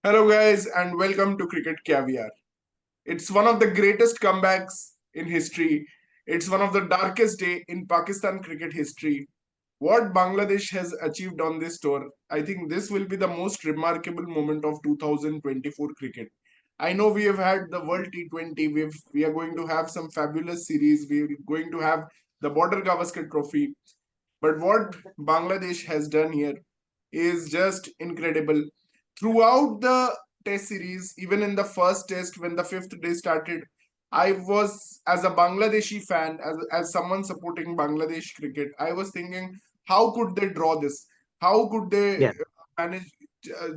Hello, guys, and welcome to Cricket Caviar. It's one of the greatest comebacks in history. It's one of the darkest day in Pakistan cricket history. What Bangladesh has achieved on this tour, I think this will be the most remarkable moment of 2024 cricket. I know we have had the World T20. We are going to have some fabulous series. We're going to have the Border Gavaskar Trophy. But what Bangladesh has done here is just incredible. Throughout the test series, even in the first test, when the fifth day started, I was, as a Bangladeshi fan, as someone supporting Bangladesh cricket, I was thinking, how could they draw this? How could they Yeah, manage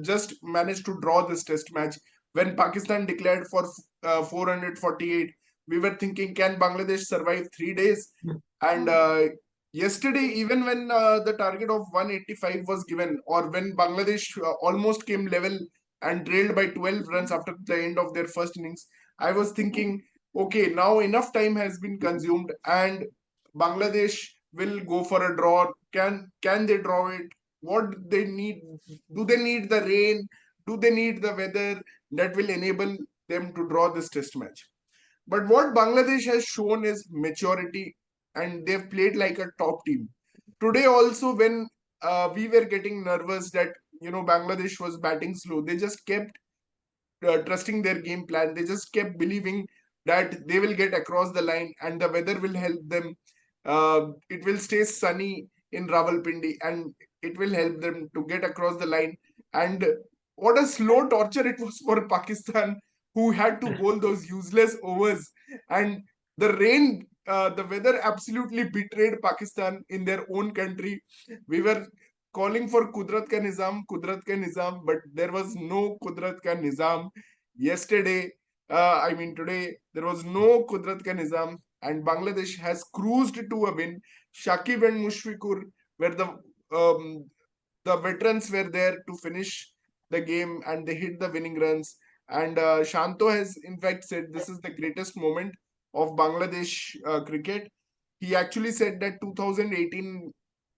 just manage to draw this test match when Pakistan declared for 448? We were thinking, can Bangladesh survive 3 days? And yesterday, even when the target of 185 was given, or when Bangladesh almost came level and trailed by 12 runs after the end of their first innings, I was thinking, okay, now enough time has been consumed, and Bangladesh will go for a draw. Can they draw it? What they need? Do they need the rain? Do they need the weather that will enable them to draw this test match? But what Bangladesh has shown is maturity, and they've played like a top team. Today, also, when we were getting nervous that Bangladesh was batting slow, they just kept trusting their game plan. They just kept believing that they will get across the line and the weather will help them. It will stay sunny in Rawalpindi and it will help them to get across the line. And what a slow torture it was for Pakistan, who had to bowl those useless overs. And the rain, the weather absolutely betrayed Pakistan in their own country. We were calling for Kudrat ka Nizam, but there was no Kudrat ka Nizam. Yesterday, today, there was no Kudrat ka Nizam, and Bangladesh has cruised to a win. Shakib and Mushfiqur were the veterans were there to finish the game, and they hit the winning runs. And Shanto has in fact said this is the greatest moment of Bangladesh cricket. He actually said that 2018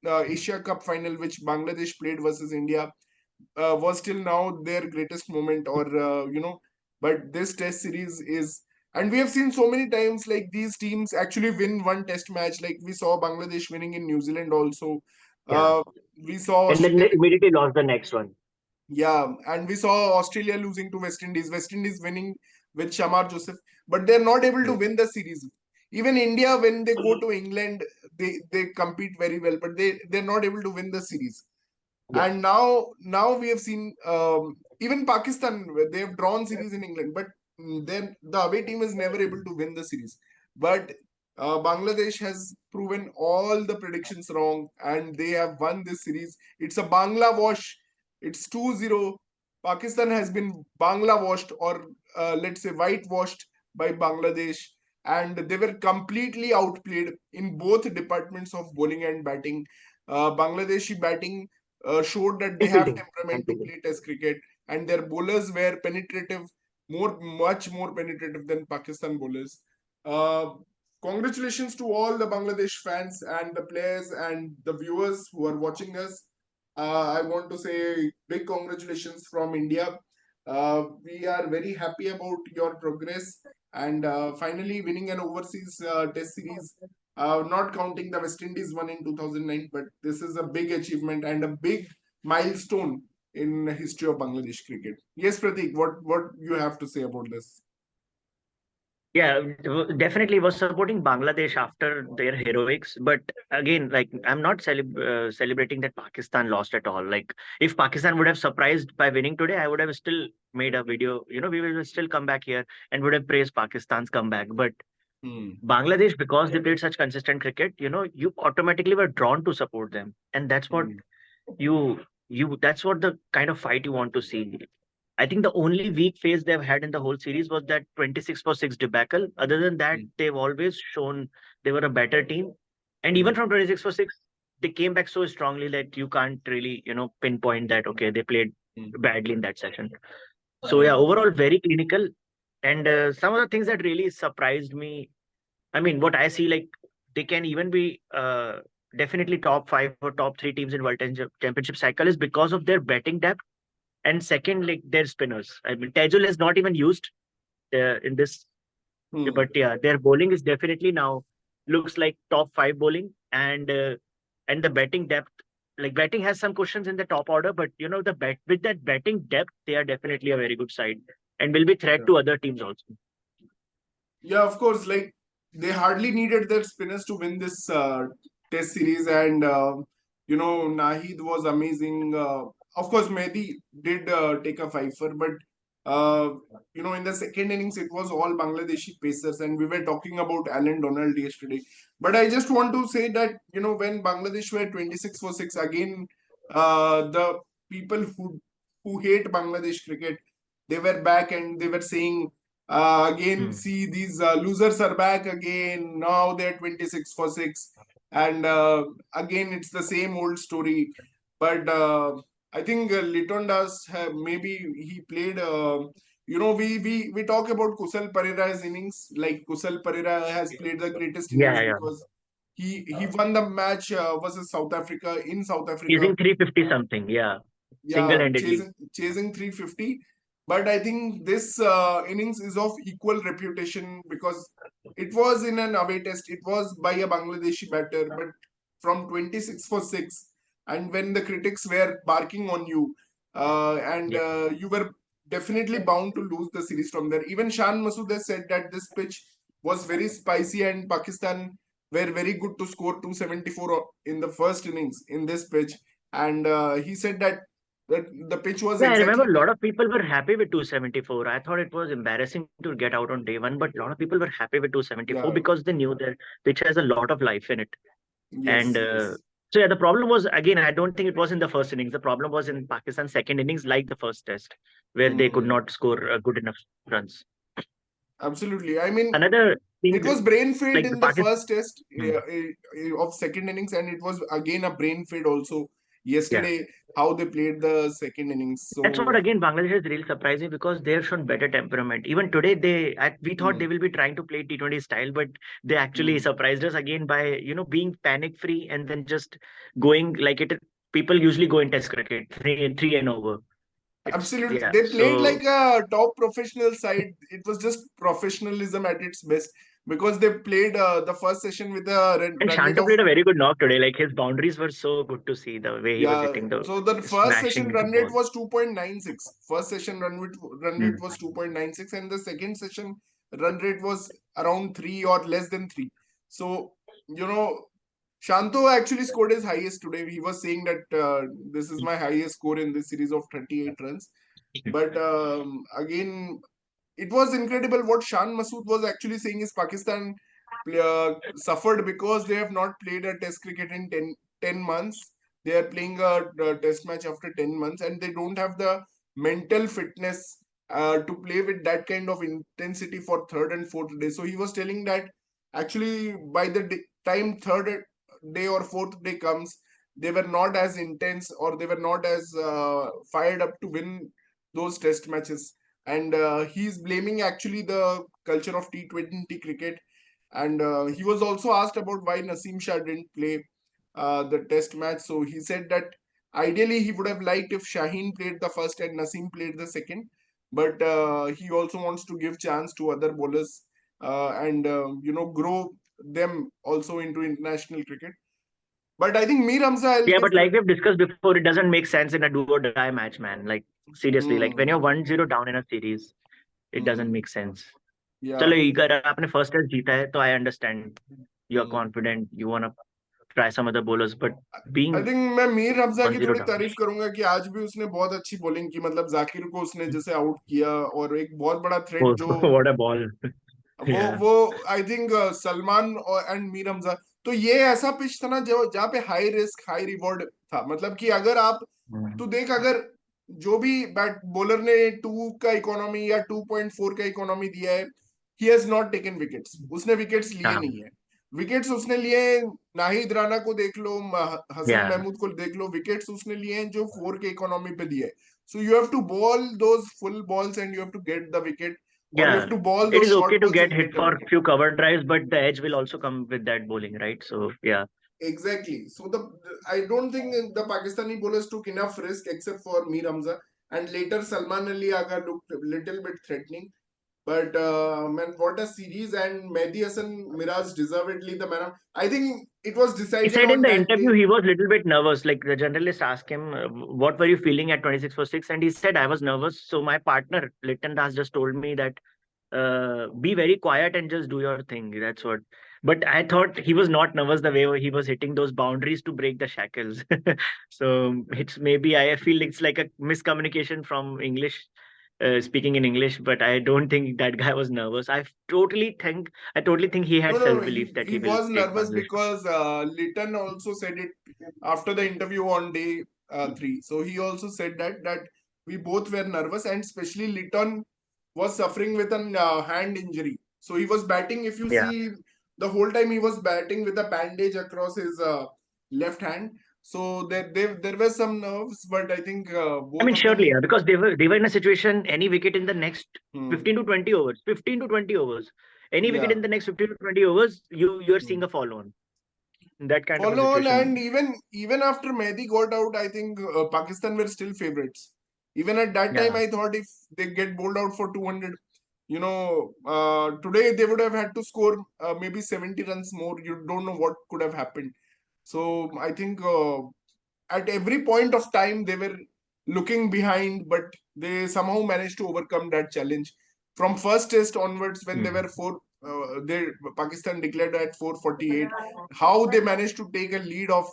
Asia Cup final, which Bangladesh played versus India, was till now their greatest moment, or but this Test series is. And we have seen so many times like these teams actually win one Test match. Like we saw Bangladesh winning in New Zealand also. yeah. Uh, we saw And then Australia. they immediately lost the next one. Yeah, and we saw Australia losing to West Indies. West Indies winning with Shamar Joseph, but they're not able to Yeah. win the series. Even India, when they go to England, they compete very well, but they're not able to win the series. Yeah. And now we have seen even Pakistan, where they have drawn series in England, but then the away team is never able to win the series. But Bangladesh has proven all the predictions wrong, and they have won this series. It's a Bangla wash. It's 2-0. Pakistan has been Bangla washed, or let's say whitewashed by Bangladesh, and they were completely outplayed in both departments of bowling and batting. Bangladeshi batting showed that they And have fielding. temperament And to fielding. play Test cricket, and their bowlers were penetrative, much more penetrative than Pakistan bowlers. Uh, Congratulations to all the Bangladesh fans and the players and the viewers who are watching us. I want to say big congratulations from India. We are very happy about your progress and finally winning an overseas Test series, not counting the West Indies one in 2009, but this is a big achievement and a big milestone in the history of Bangladesh cricket. Yes, Pratik, what you have to say about this? Yeah, definitely was supporting Bangladesh after their heroics. But again, like I'm not celebrating that Pakistan lost at all. Like if Pakistan would have surprised by winning today, I would have still made a video. We will still come back here and would have praised Pakistan's comeback. But Hmm. Bangladesh, because they played such consistent cricket, you automatically were drawn to support them, and that's what Hmm. that's what the kind of fight you want to see. I think the only weak phase they've had in the whole series was that 26 for 6 debacle. Other than that, Hmm. they've always shown they were a better team. And Hmm. even from 26 for 6, they came back so strongly that you can't really, pinpoint that, okay, they played Hmm. badly in that session. So, yeah, Hmm. overall, very clinical. And some of the things that really surprised me, I mean, what I see, like, they can even be definitely top 5 or top 3 teams in World Championship cycle is because of their batting depth and second, like their spinners. I mean, Tejul is not even used in this, but yeah, their bowling is definitely now looks like top 5 bowling, and the batting depth. Like batting has some questions in the top order, but you know the bet with that batting depth, they are definitely a very good side and will be threat Yeah. to other teams also. Yeah, of course. Like they hardly needed their spinners to win this test series, and Nahid was amazing. Of course, Mehdi did take a fifer, but uh, in the second innings it was all Bangladeshi pacers, and we were talking about Alan Donald yesterday. But I just want to say that when Bangladesh were 26 for 6 again, the people who hate Bangladesh cricket, they were back and they were saying again, see these losers are back again. Now they're 26 for 6. And again, it's the same old story. But I think Litondas maybe he played. We talk about Kusal Pereira's innings. Like Kusal Pereira has played the greatest innings Yeah, yeah. because he won the match versus South Africa in South Africa. Chasing 350 something, yeah. Yeah, Single-handedly. chasing 350. But I think this innings is of equal reputation because it was in an away test. It was by a Bangladeshi batter, but from 26 for 6. And when the critics were barking on you, and Yeah. you were definitely bound to lose the series from there. Even Shan Masood has said that this pitch was very spicy and Pakistan were very good to score 274 in the first innings in this pitch. And he said that the pitch was Yeah, I remember exactly. a lot of people were happy with 274. I thought it was embarrassing to get out on day one, but a lot of people were happy with 274 Yeah. because they knew their pitch has a lot of life in it. And Yes, yes. so yeah, the problem was again, I don't think it was in the first innings. The problem was in Pakistan's second innings, like the first test, where they could Hmm. not score good enough runs. Absolutely. I mean, Another thing, it was brain fade like the in the Pakistan. first test of second innings, and it was again a brain fade also Yeah. yesterday how they played the second innings. That's what So, again Bangladesh is really surprising because they have shown better temperament. Even today, we thought hmm, they will be trying to play T20 style, but they actually hmm. surprised us again by being panic free and then just going like it. People usually go in Test cricket, three and over. It's Absolutely. yeah. They played So like a top professional side. It was just professionalism at its best because they played the first session with a and run rate Shanto of. played a very good knock today. Like his boundaries were so good to see the way he was Yeah, hitting the so the first session smashing the run rate ball. was 2.96. First session run rate Hmm. was 2.96, and the second session run rate was around 3 or less than 3. So, Shanto actually scored his highest today. He was saying that this is my highest score in this series of 38 runs. But again, it was incredible what Shan Masood was actually saying is Pakistan suffered because they have not played a test cricket in 10 months. They are playing a test match after 10 months and they don't have the mental fitness to play with that kind of intensity for third and fourth day. So he was telling that actually by the time third day or fourth day comes, they were not as intense or they were not as fired up to win those test matches. And he's blaming actually the culture of T20 cricket. And he was also asked about why Naseem Shah didn't play the test match. So he said that ideally he would have liked if Shaheen played the first and Naseem played the second. But he also wants to give chance to other bowlers and grow them also into international cricket. But I think Mir Hamza, I'll Yeah, give but like we've discussed before, it doesn't make sense in a do or die match, man. Like seriously, like when you're hmm, 1-0 down in a series, it doesn't hmm, make sense. yeah. चलो अगर आपने first test जीता है तो I understand you are Hmm. Confident you want to try some other bowlers but I being think मैं मीर हमजा की 1-0 थोड़ी down तारीफ करूंगा कि आज भी उसने बहुत अच्छी बॉलिंग की मतलब जाकिर को उसने जैसे आउट किया और एक बहुत बड़ा थ्रेट जो व्हाट अ बॉल वो या वो आई थिंक सलमान और एंड मीर हमजा तो ये ऐसा पिच था ना जो जहाँ पे हाई रिस्क हाई रिवॉर्ड था मतलब कि अगर आप तो देख अगर जो भी बैट बॉलर ने 2 का इकोनॉमी या 2.4 का इकोनॉमी दिया है he has not taken wickets उसने विकेट्स लिए हाँ नहीं है विकेट्स उसने लिए नाहिद राणा को देख लो हसन या महमूद को देख लो विकेट्स उसने लिए हैं जो 4 के इकोनॉमी पे दिए so you have to bowl those full balls and you have to get the wicket or you yeah have to ball it those is okay short to balls get and hit get a for wicket. few cover drives but the edge will also come with that bowling right so yeah Exactly. So I don't think the Pakistani bowlers took enough risk except for Mir Hamza. and later Salman Ali Agha looked a little bit threatening. But man, what a series! And Mehdi Hassan Miraj deservedly the man of. I think it was He decided said in on the that interview day. he was a little bit nervous. Like the journalist asked him, "What were you feeling at 26 for 6?" And he said, "I was nervous. So my partner Liton Das just told me that be very quiet and just do your thing." That's what. But I thought he was not nervous the way he was hitting those boundaries to break the shackles. So it's maybe I feel it's like a miscommunication from English, speaking in English. But I don't think that guy was nervous. I totally think he No, had no, self no. belief that He he will was take nervous Bangladesh. because Litton also said it after the interview on day 3. So he also said that we both were nervous, and especially Litton was suffering with an hand injury. So he was batting. If you Yeah. see the whole time, he was batting with a bandage across his left hand. So there were some nerves, but I think I both mean, of surely, them. yeah, because they were in a situation, any wicket in the next Hmm, 15 to 20 overs, 15 to 20 overs, any wicket yeah. in the next 15 to 20 overs, you're Hmm. seeing a follow on in that kind of a Follow on, and situation. even after Mehdi got out, I think Pakistan were still favorites. Even at that time, Yeah. I thought if they get bowled out for 200, today they would have had to score maybe 70 runs more. You don't know what could have happened. So I think at every point of time they were looking behind, but they somehow managed to overcome that challenge. From first test onwards, when they Mm. were they Pakistan declared at 448, how they managed to take a lead of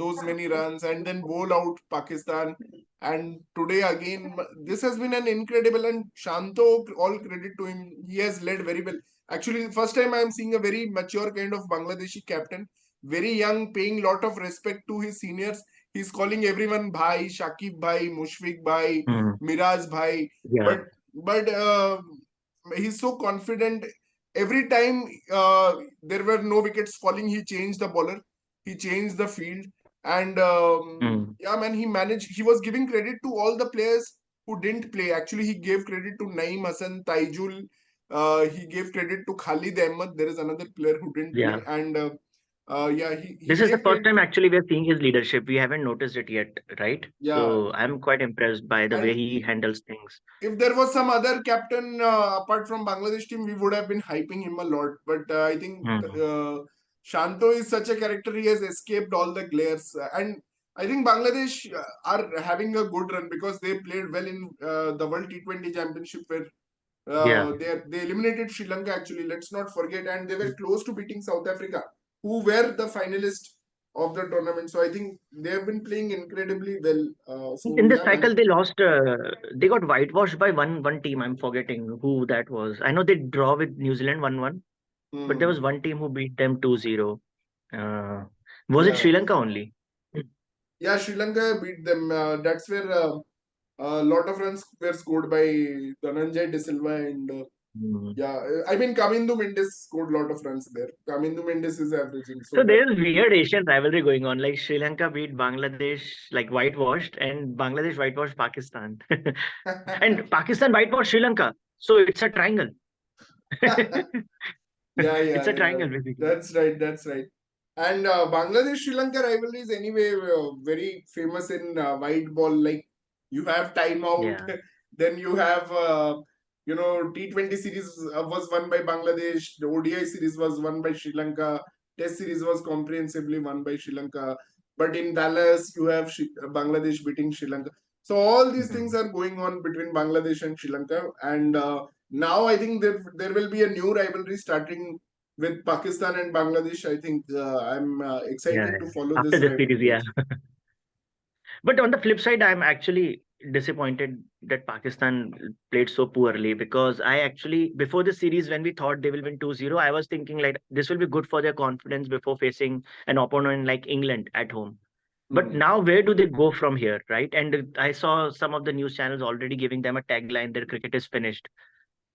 those many runs and then bowl out Pakistan. And today again, this has been an incredible, and Shanto, all credit to him. He has led very well. Actually, first time I am seeing a very mature kind of Bangladeshi captain, very young, paying lot of respect to his seniors. He's calling everyone Bhai, Shakib Bhai, Mushfiq Bhai, Mm. Miraj Bhai. Yeah. But he's so confident. Every time there were no wickets falling, he changed the bowler, he changed the field, and Mm. yeah, man, he managed. He was giving credit to all the players who didn't play. Actually, he gave credit to Naeem Hassan, Taijul. He gave credit to Khalid Ahmed. There is another player who didn't play, Yeah. and yeah, he This is the gave first credit time to, actually we're seeing his leadership. We haven't noticed it yet, right? yeah. So I'm quite impressed by the way And he handles things. if there was some other captain apart from Bangladesh team, we would have been hyping him a lot. But I think Mm. Shanto is such a character. He has escaped all the glares, and I think Bangladesh are having a good run because they played well in the World T20 Championship, where Yeah. they eliminated Sri Lanka. Actually, let's not forget, and they were close to beating South Africa, who were the finalists of the tournament. So I think they have been playing incredibly well. So In this yeah, man. cycle, they lost. They got whitewashed by one team. I'm forgetting who that was. I know they draw with New Zealand 1-1, but there Hmm. was one team who beat them 2-0. Uh, was it Yeah. Sri Lanka only? Yeah, Sri Lanka beat them. That's where a lot of runs were scored by Dhananjay De Silva, and Mm. yeah, I mean Kamindu Mendes scored a lot of runs there. Kamindu Mendes is averaging, so So that. there's weird Asian rivalry going on. Like Sri Lanka beat Bangladesh, like whitewashed, and Bangladesh whitewashed Pakistan, and Pakistan whitewashed Sri Lanka. So it's a triangle. Yeah, It's yeah, a yeah. triangle basically. That's right. That's right. And Bangladesh Sri Lanka rivalry is anyway very famous in white ball. Like you have timeout, Yeah. then you have T20 series was won by Bangladesh. The ODI series was won by Sri Lanka. Test series was comprehensively won by Sri Lanka. But in Dallas, you have Bangladesh beating Sri Lanka. So all these things Mhm. are going on between Bangladesh and Sri Lanka, and now I think there will be a new rivalry starting with Pakistan and Bangladesh. I think I'm Yeah, excited to yeah. follow After this the series, rivalry yeah. also. But on the flip side, I'm actually disappointed that Pakistan played so poorly because I actually, before the series, when we thought they will win 2-0, I was thinking like this will be good for their confidence before facing an opponent like England at home. But Hmm. now, where do they go from here, right? And I saw some of the news channels already giving them a tagline: "Their cricket is finished."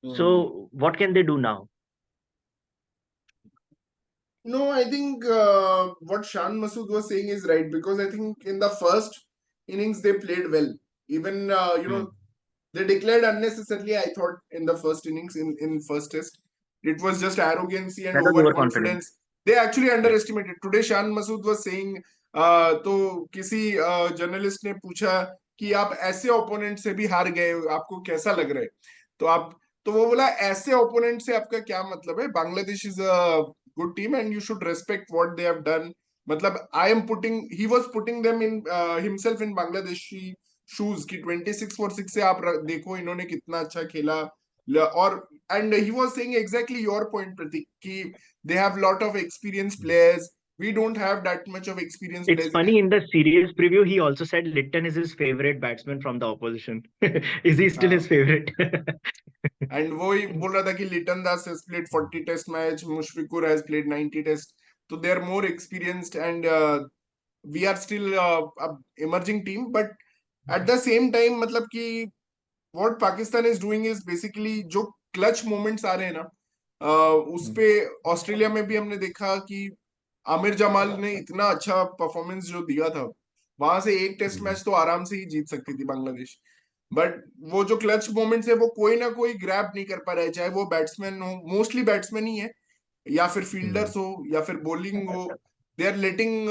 Hmm. So, what can they do now? No, I think what Shan Masood was saying is right, because I think in the first innings they played well. Even Hmm. they declared unnecessarily. I thought in the first innings, in first test, it was just arrogancy and That was overconfident. overconfidence. They actually Yeah. underestimated. Today, Shan Masood was saying, तो किसी journalist ने पूछा कि आप ऐसे opponent से भी हार गए, आपको कैसा लग रहा है? तो आप, तो वो बोला ऐसे ओपोनेंट से आपका क्या मतलब है, Bangladesh is a good team and you should respect what they have done. मतलब I am putting, he was putting them in himself in Bangladeshi shoes की 26 फॉर 6 से आप देखो इन्होंने कितना अच्छा खेला। और and he was saying exactly your point Prateek कि they have lot of experienced players, we don't have that much of experienced It's players. funny, in the series preview, he also said Litton is his favorite batsman from the opposition. Is he still his हाँ, favorite? And वो ही बोल रहा था कि Liton Das has played 40 test match, Mushfiqur has played 90 test, तो they are more experienced and we are still emerging team. But at the same time मतलब कि what Pakistan is doing is basically जो क्लच मोमेंट्स आ रहे हैं ना, उस पे ऑस्ट्रेलिया में भी हमने देखा कि आमिर जमाल ने इतना अच्छा परफॉर्मेंस जो दिया था, वहां से एक टेस्ट मैच तो आराम से ही जीत सकती थी बांग्लादेश। बट वो जो क्लच मोमेंट्स है वो कोई ना कोई ग्रैब नहीं कर पा रहा है, चाहे वो बैट्समैन हो, मोस्टली बैट्समैन ही है, या फिर फील्डर्स हो, या फिर बॉलिंग हो। They are letting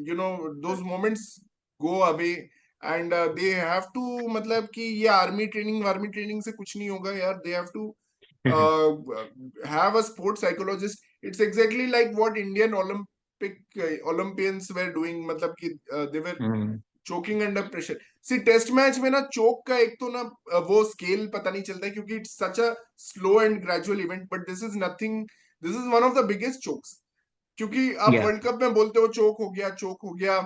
you know those moments go away and they have to, मतलब कि ये आर्मी ट्रेनिंग से कुछ नहीं होगा यार, they have to have a sports psychologist. It's exactly like what Indian Olympians were doing, मतलब कि they were choking under pressure. See, test match में ना चोक का एक तो ना वो स्केल पता नहीं चलता है क्योंकि it's such a slow and gradual event, but this is nothing, this is one of the biggest chokes. क्योंकि आप Yeah. वर्ल्ड कप में बोलते हो चोक हो गया, चोक हो गया,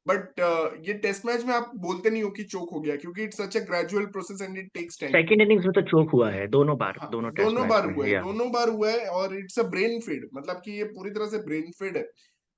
बट ये टेस्ट मैच में आप बोलते नहीं हो कि चोक हो गया, क्योंकि it's such a gradual process and it takes time. Second innings में तो चोक हुआ है दोनों बार, हाँ, दोनों टेस्ट दोनों मैच बार में। हुआ है, या दोनों बार हुआ है, और इट्स अ ब्रेन फीड, मतलब कि ये पूरी तरह से ब्रेन फीड है।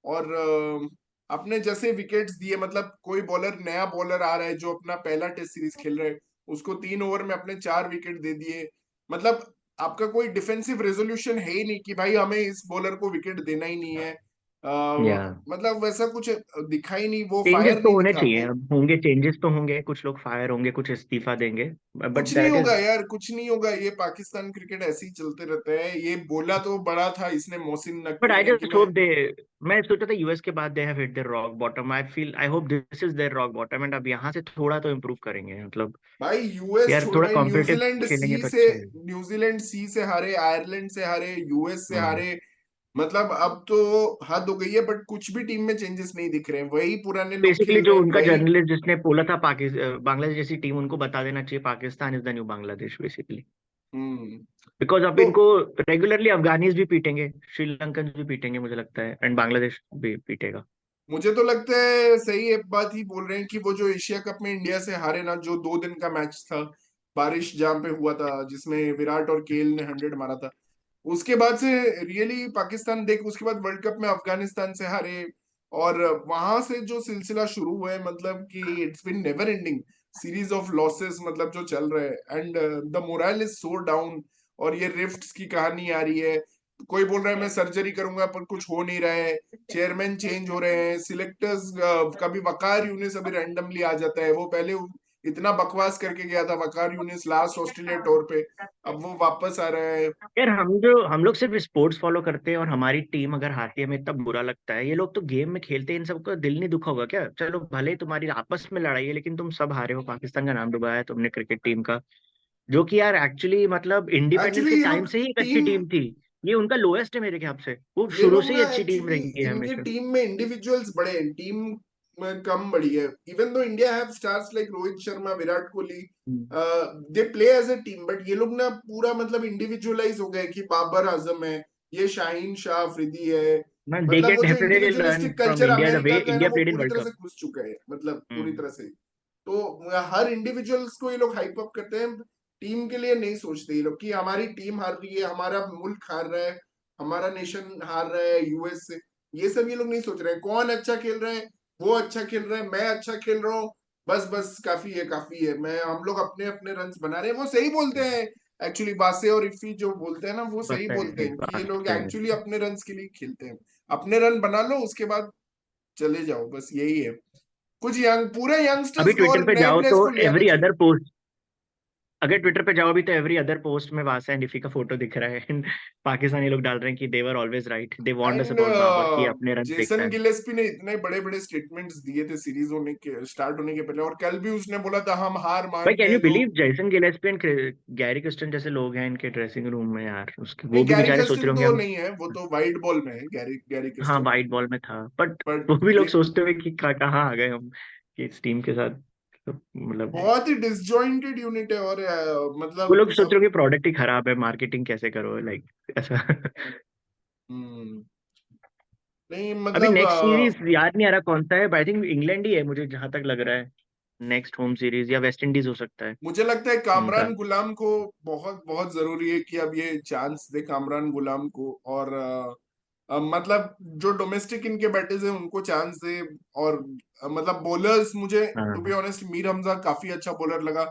और अपने जैसे विकेट्स दिए, मतलब कोई बॉलर, नया बॉलर आ रहा है जो अपना पहला टेस्ट सीरीज खेल रहा है, उसको 3 ओवर में अपने 4 विकेट दे दिए। मतलब आपका कोई डिफेंसिव रेजोल्यूशन है ही नहीं कि भाई हमें इस बॉलर को विकेट देना ही नहीं है। या मतलब वैसा कुछ दिखा ही नहीं, वो चेंजेस फायर तो नहीं होने दिखा चाहिए, वो। अब होंगे चेंजेस तो होंगे, कुछ लोग फायर होंगे, कुछ इस्तीफा देंगे, बट कुछ नहीं दैट होगा इज। यार, कुछ नहीं होगा, ये पाकिस्तान क्रिकेट ऐसे ही चलते रहते हैं। ये बोला तो बड़ा था इसने, मोहसिन बट नकवी आई ने, कि जस्ट मैं, होप दे, मैं सोचा था यूएस के बाद they have hit their rock bottom, I feel, I hope this is their rock bottom, and अब यहाँ से थोड़ा तो इम्प्रूव करेंगे, मतलब भाई यूएस यार छोड़ थोड़ा भाई, कॉम्पिटिटिव न्यूजीलैंड खेलेंगे सी तो से, अच्छा है। न्यूजीलैंड सी से हारे, आयरलैंड से हारे, यूएस से हम्म। हारे। मतलब अब तो हद हो गई है, बट कुछ भी टीम में चेंजेस नहीं दिख रहे हैं, वही पुराने लोग बेसिकली खेल जो रहे हैं, उनका वही। जर्नलिस्ट जिसने बोला था बांग्लादेश जैसी टीम, उनको बता देना चाहिए Pakistan is the new Bangladesh basically. Hmm. Because अब तो इनको रेगुलरली अफगानीज भी पीटेंगे, श्रीलंकन भी पीटेंगे मुझे लगता है, एंड बांग्लादेश भी पीटेगा। मुझे तो लगता है सही एक बात ही बोल रहे हैं कि वो जो एशिया कप में इंडिया से हारे ना, जो 2 दिन का मैच था, बारिश जहाँ पे हुआ था, जिसमें विराट और केएल ने 100 मारा था, उसके बाद से रियली पाकिस्तान देख, उसके बाद वर्ल्ड कप में अफगानिस्तान से हारे, और वहां से जो सिलसिला शुरू हुआ है, मतलब कि it's been never ending series of losses, मतलब जो चल रहा है, and the moral is so down. और ये रिफ्ट्स की कहानी आ रही है, कोई बोल रहा है मैं सर्जरी करूंगा पर कुछ हो नहीं रहा है, चेयरमैन चेंज हो रहे हैं, सिलेक्टर्स, कभी वकार यूनिस अभी रैंडमली आ जाता है, वो पहले इतना बकवास करके गया था Waqar Younis last Australia tour पे, अब वो वापस आ रहा है। यार हम लोग सिर्फ स्पोर्ट्स फॉलो करते हैं, और हमारी टीम अगर हारती है हमें इतना बुरा लगता है, ये लोग तो गेम में खेलते हैं, इन सबका दिल नहीं दुखा होगा क्या? चलो भले ही तुम्हारी आपस में लड़ाई है, लेकिन तुम सब हारे हो, पाकिस्तान का नाम डुबाया है तुमने क्रिकेट टीम का, जो कि यार एक्चुअली मतलब इंडिपेंडेंस एक्चुअली के ये टाइम लोग से ही एक अच्छी टीम, टीम थी। ये उनका लोएस्ट है मेरे ख्याल से, वो ये शुरू लोग से ही ना अच्छी टीम एक्चुअली रही है इनके हमेशा। टीम में इंडिविजुअल्स बड़े हैं, टीम में कम बड़ी है। Even though India have stars like Rohit Sharma, Virat Kohli, hmm. They play as a team, but ये लोग ना पूरा मतलब इंडिविजुअलाइज हो गए कि बाबर आजम है, ये शाहीन शाह अफरीदी है। Man, they मतलब can वो जो definitely learn individualistic from culture India, the America way का है ना, India वो played in पूरी World तरह Cup. से घुस चुका है, मतलब पूरी हम्म। तरह से। तो हर इंडिविजुअल्स को ये लोग हाइप अप करते हैं, टीम के लिए नहीं सोचते ये लोग कि हमारी टीम हार रही है, हमारा मुल्क हार रहा है, हमारा नेशन हार रहा है यूएस से। ये सब ये लोग नहीं सोच रहे हैं, कौन अच्छा खेल रहा है, वो अच्छा खेल रहा है, मैं अच्छा खेल रहा हूँ, बस बस काफी है, काफी है, मैं, हम लोग अपने अपने रन बना रहे हैं, वो सही बोलते हैं। एक्चुअली बासे और इफी जो बोलते हैं ना, वो बस सही बोलते है हैं कि ये बात लोग है। एक्चुअली अपने रन के लिए खेलते हैं। अपने रन बना लो, उसके बाद चले जाओ, बस यही है। कुछ यंग, पूरे अभी यंगस्टर्स को ट्विटर और पे नए जाओ प्लेयर्स तो को ले आना एवरी चाहिए। अदर पोस्ट अगर ट्विटर पे जाओ भी तो एवरी अदर पोस्ट में वासा एंड इफी का फोटो दिख रहा है। पाकिस्तानी लोग डाल रहे हैं कि they were always right, they warned us and about Babar कि अपने रन देखता जेसन है। गिलेस्पी ने इतने बड़े बड़े स्टेटमेंट्स दिए थे सीरीज होने के स्टार्ट होने के पहले, और कल भी उसने बोला था हम हार भाई मानते कैन यू हैं तो। बिलीव जैसन गिलेस्पी एंड गैरी क्रिस्टन जैसे लोग हैं इनके ड्रेसिंग रूम में यार, उसके नहीं, वो भी गैरी बेचारे सोच क्रिस्टन रहे होंगे तो हम। नहीं है, वो तो वाइट बॉल में है, गैरी गैरी हाँ क्रिस्टन। वाइट बॉल में था, बट बट वो भी लोग सोचते हुए कि कहाँ आ गए हम कि इस टीम के साथ। तो मतलब बहुत ही डिसजॉइंटेड यूनिट है, और वो मतलब लोग सोच सब। रहे हो कि प्रोडक्ट ही खराब है, मार्केटिंग कैसे करो लाइक ऐसा। हम्म, नहीं अभी मतलब नेक्स्ट सीरीज याद नहीं आ रहा कौन सा है, आई थिंक इंग्लैंड ही है मुझे जहां तक लग रहा है। नेक्स्ट होम सीरीज या वेस्ट इंडीज हो सकता है मुझे लगता है इनका। कामरान गुलाम को बहुत बहुत जरूरी है कि अब ये चांस दे कामरान गुलाम को, और मतलब जो डोमेस्टिक इनके बैटर्स हैं उनको चांस दे। और मतलब बॉलर्स मुझे टू बी हाँ ऑनेस्ट मीर हमजा काफी अच्छा बॉलर लगा।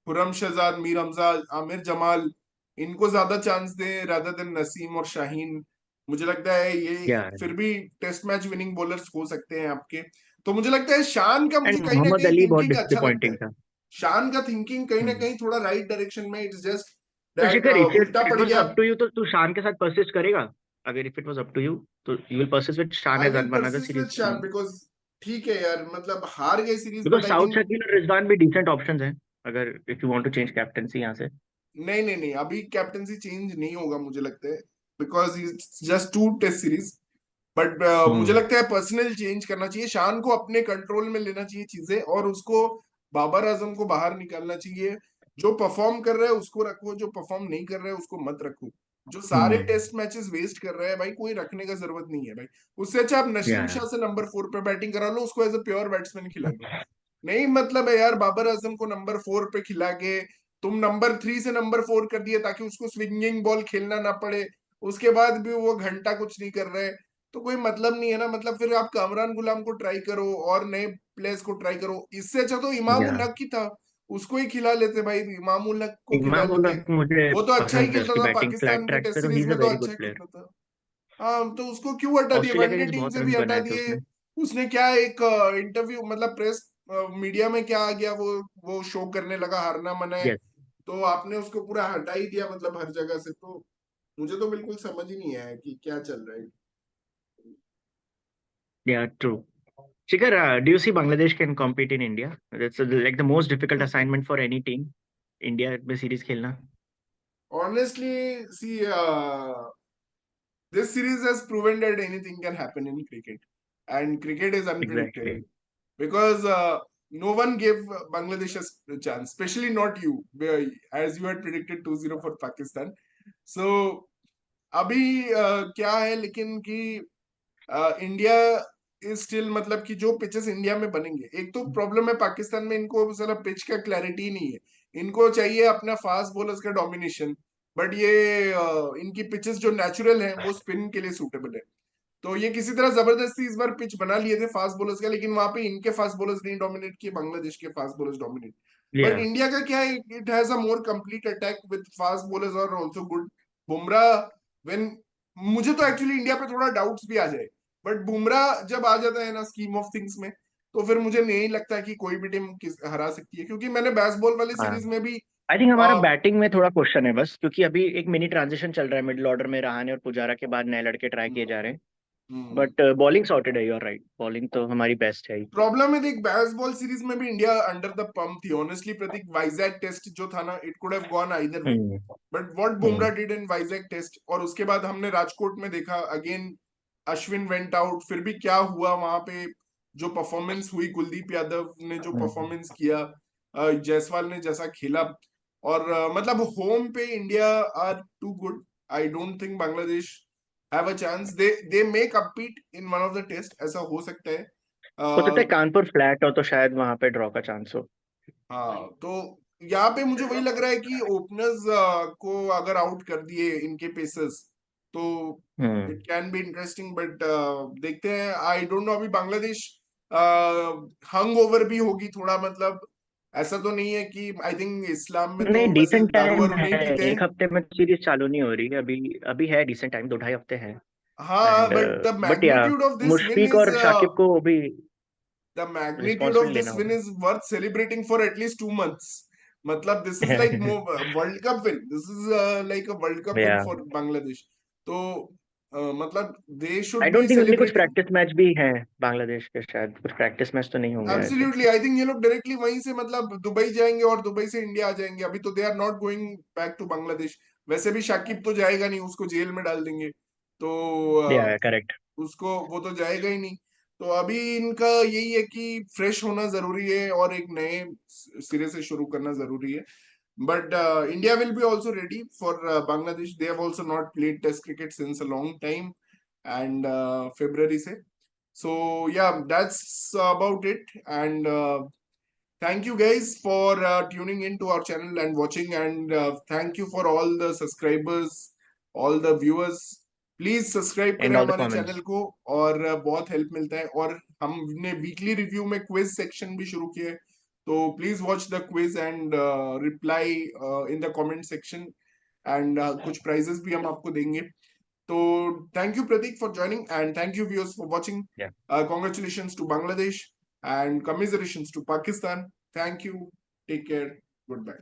खुरम शहजाद, मीर हमजा, आमिर जमाल, इनको ज्यादा चांस दे रादर देन नसीम और शाहीन। मुझे लगता है ये यार, फिर भी टेस्ट मैच विनिंग बॉलर्स हो सकते हैं आपके। तो मुझे लगता है शान का मुझे एंड कहीं ना मोहम्मद कहीं अली बहुत थिंकिंग अच्छा लगता डिसअपॉइंटिंग है। था। शान का थिंकिंग कहीं ना हम्म। कहीं थोड़ा राइट डायरेक्शन में, इट्स जस्ट तो दैट शिखर इफ उल्टा इट पड़ वाज गया। अप टू यू तो तू शान के साथ परसिस्ट करेगा? अगर if it was up to you तो you will persist with Shan I as will another persist with series? Shan because ठीक है यार, मतलब हार गए series because but I south think. Shakeel और रिजवान भी डिसेंट ऑप्शंस हैं, अगर if you want to change captaincy यहाँ से। नहीं नहीं नहीं, अभी कैप्टनसी चेंज नहीं होगा मुझे लगता है, because it's just 2 test series. But मुझे हम्म। लगता है पर्सनल चेंज करना चाहिए, शान को अपने कंट्रोल में लेना चाहिए चीजें, और उसको बाबर आजम को बाहर निकालना चाहिए। जो परफॉर्म कर रहा है उसको रखो, जो परफॉर्म नहीं कर रहा है उसको मत रखो। जो सारे हम्म। टेस्ट मैचेस वेस्ट कर रहा है भाई, कोई रखने का जरूरत नहीं है भाई। उससे अच्छा आप नसीम यार शाह से नंबर 4 पे बैटिंग करा लो, उसको एज अ प्योर बैट्समैन खिला दो। नहीं मतलब है यार, बाबर आजम को नंबर 4 पे खिला के तुम नंबर 3 से नंबर 4 कर दिए ताकि उसको स्विंगिंग बॉल खेलना ना पड़े। उसके बाद भी वो घंटा कुछ नहीं कर रहे, तो कोई मतलब नहीं है ना। मतलब फिर आप कामरान गुलाम को ट्राई करो और नए प्लेयर्स को ट्राई करो, इससे अच्छा तो इमाम उल यार हक ही था। उसको ही खिला लेते भाई, इमाम उल हक को खिला इमाम उल लेते। हक मुझे वो तो अच्छा ही पसंद है, खेलता उसकी था बैटिंग फ्लैट पाकिस्तान के ट्रैक्स टेस्ट पे तो ही सीरीज इज अ में, तो वेरी अच्छा गुड प्लेयर। खेलता था। हाँ, तो उसको क्यों हटा दिए, ऑस्ट्रेलिया के वनडे अगेंस्ट टीम बहुत से भी रन हटा बनाए थे दिए। उसने। उसने क्या एक इंटरव्यू मतलब प्रेस मीडिया में क्या आ गया, वो शो करने लगा हारना मना है। यस। तो आपने उसको पूरा हटा ही दिया मतलब हर जगह से। तो मुझे तो बिल्कुल समझ ही नहीं आया कि क्या चल रहा है। या true. Shikhar, do you see Bangladesh can compete in India? That's like the most difficult assignment for any team. India में सीरीज खेलना। Honestly, see, this series has proven that anything can happen in cricket, and cricket is unpredictable exactly. because no one gave Bangladesh a chance, especially not you, as you had predicted 2-0 for Pakistan. So अभी क्या है लेकिन कि India is still, मतलब कि जो pitches India में बनेंगे, एक तो प्रॉब्लम है पाकिस्तान में, इनको सारा पिच का क्लैरिटी नहीं है। इनको चाहिए अपना फास्ट बॉलर्स का डोमिनेशन, बट ये इनकी पिचेस जो नेचुरल हैं वो स्पिन के लिए सूटेबल है। तो ये किसी तरह जबरदस्ती इस बार पिच बना लिए थे फास्ट बॉलर्स का, लेकिन वहां पे इनके फास्ट बॉलर्स नहीं डोमिनेट किए, बांग्लादेश के फास्ट बॉलर्स डोमिनेट। बट या इंडिया का क्या है, it has a more complete attack with fast bowlers और आल्सो गुड बुमराह। व्हेन मुझे तो एक्चुअली इंडिया पे थोड़ा डाउट्स भी आ जाए, बट बुमराह जब आ जाता है ना स्कीम ऑफ थिंग्स में, तो फिर मुझे नहीं लगता कि कोई भी टीम हरा सकती है, क्योंकि मैंने बेसबॉल वाली हाँ, सीरीज में भी आई थिंक हमारा आ, बैटिंग में थोड़ा क्वेश्चन है बस, क्योंकि अभी एक मिनी ट्रांजिशन चल रहा है मिडिल ऑर्डर में, रहाणे और पुजारा के बाद नए लड़के ट्राई किए जा रहे हैं। हम्म, बट बॉलिंग सॉर्टेड है, यू आर राइट, बॉलिंग तो हमारी बेस्ट है ही। प्रॉब्लम है, देख बेसबॉल सीरीज में भी इंडिया अंडर द पंप थी ऑनेस्टली प्रतीक। वाइजैक टेस्ट जो था ना, it could have gone either way, hmm. But what Bumrah hmm. Did in Vizag test, और उसके बाद हमने राजकोट में देखा अगेन अश्विन वेंट आउट, फिर भी क्या हुआ वहां पे। जो परफॉर्मेंस हुई, कुलदीप यादव ने जो हम्म। परफॉर्मेंस किया, जायसवाल ने जैसा खेला, और मतलब होम पे India are too good. I don't think Bangladesh have a chance, they may compete in one of the test, ऐसा हो सकता है। हो सकता है कानपुर फ्लैट हो तो शायद वहां पे ड्रॉ का चांस हो। हाँ, तो यहाँ पे मुझे वही लग रहा है कि ओपनर्स को अगर आउट कर दिए इनके पेसर्स, तो it hmm. Can be interesting. But देखते हैं, आई डोंट नो। अभी बांग्लादेश हंग ओवर भी होगी थोड़ा, मतलब ऐसा तो नहीं है कि, आई थिंक इस्लाम में नहीं, तो वैसे डिसेंट दारू टाइम वारू है। नहीं पीते हैं। एक हफ्ते में सीरीज चालू नहीं हो रही है अभी। अभी है डिसेंट टाइम, 2 ढाई हफ्ते हैं। हाँ, एंड बट द बट या magnitude of this win Mushfiq is और शाकिब को भी the magnitude of responsible this लेना विन होगा। Is worth celebrating for at least 2 months। मतलब this is like world cup win, this is like a world cup win या for Bangladesh. तो मतलब they should I be don't think उनके कुछ celebrating. Practice match भी हैं बांग्लादेश के, शायद कुछ प्रैक्टिस मैच तो नहीं होंगे I think absolutely, so. I think ये लोग डायरेक्टली वहीं से मतलब दुबई जाएंगे और दुबई से इंडिया आ जाएंगे। अभी तो they are not going back to Bangladesh. वैसे भी शाकिब तो जाएगा नहीं, उसको जेल में डाल देंगे। तो या करेक्ट। उसको वो तो जाएगा ही नहीं। तो अभी इनका यही है कि फ्रेश होना जरूरी है और एक नए सिरे से शुरू करना जरूरी है। But India will be also ready for Bangladesh. They have also not played test cricket since a long time and February से। So yeah, that's about it. And thank you guys for tuning into our channel and watching. And thank you for all the subscribers, all the viewers. Please subscribe and करें all the हमारे channel comments. को। और बहुत help मिलता है। और हमने weekly review में क्विज सेक्शन भी शुरू किया है। तो please watch the quiz and reply in the comment section. And कुछ प्राइजेस भी हम आपको देंगे। So thank you Pratik for joining, and thank you viewers for watching. या Congratulations to Bangladesh and commiserations to Pakistan. Thank you. Take care. Goodbye.